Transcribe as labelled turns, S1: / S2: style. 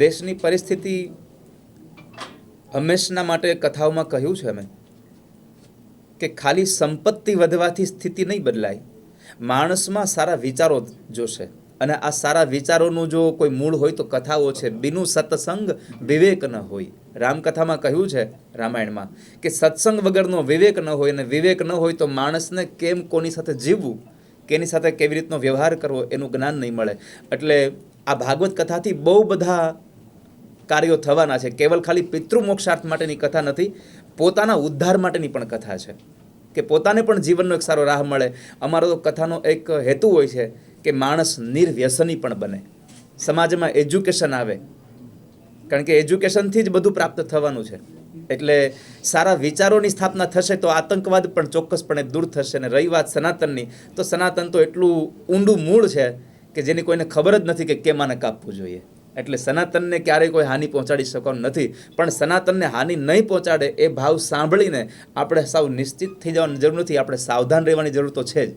S1: દેશની પરિસ્થિતિ હંમેશના માટે કથાઓમાં કહ્યું છે અમે કે ખાલી સંપત્તિ વધવાથી સ્થિતિ નહીં બદલાય, માણસમાં સારા વિચારો જોશે. અને આ સારા વિચારોનું જો કોઈ મૂળ હોય તો કથાઓ છે. બિનુ સત્સંગ વિવેક ન હોય. રામકથામાં કહ્યું છે રામાયણમાં કે સત્સંગ વગરનો વિવેક ન હોય, અને વિવેક ન હોય તો માણસને કેમ કોની સાથે જીવવું, કેની સાથે કેવી રીતનો વ્યવહાર કરવો એનું જ્ઞાન નહીં મળે. એટલે આ ભાગવત કથાથી બહુ બધા કાર્યો થવાના છે. કેવલ ખાલી પિતૃમોક્ષાર્થ માટેની કથા નથી, પોતાના ઉદ્ધાર માટેની પણ કથા છે કે પોતાને પણ જીવનનો એક સારો રાહ મળે. અમારો તો કથાનો એક હેતુ હોય છે કે માણસ નિર્વ્યસની પણ બને, સમાજમાં એજ્યુકેશન આવે, કારણ કે એજ્યુકેશનથી જ બધું પ્રાપ્ત થવાનું છે. એટલે સારા વિચારોની સ્થાપના થશે તો આતંકવાદ પણ ચોક્કસપણે દૂર થશે. અને રહી વાત સનાતનની, તો સનાતન તો એટલું ઊંડું મૂળ છે કે જેની કોઈને ખબર જ નથી કે કેમ આને કાપવું જોઈએ. એટલે સનાતનને ક્યારેય કોઈ હાનિ પહોંચાડી શકવાનું નથી, પણ સનાતનને હાનિ નહીં પહોંચાડે એ ભાવ સાંભળીને આપણે સાવ નિશ્ચિત થઈ જવાની જરૂર નથી, આપણે સાવધાન રહેવાની જરૂર તો છે જ.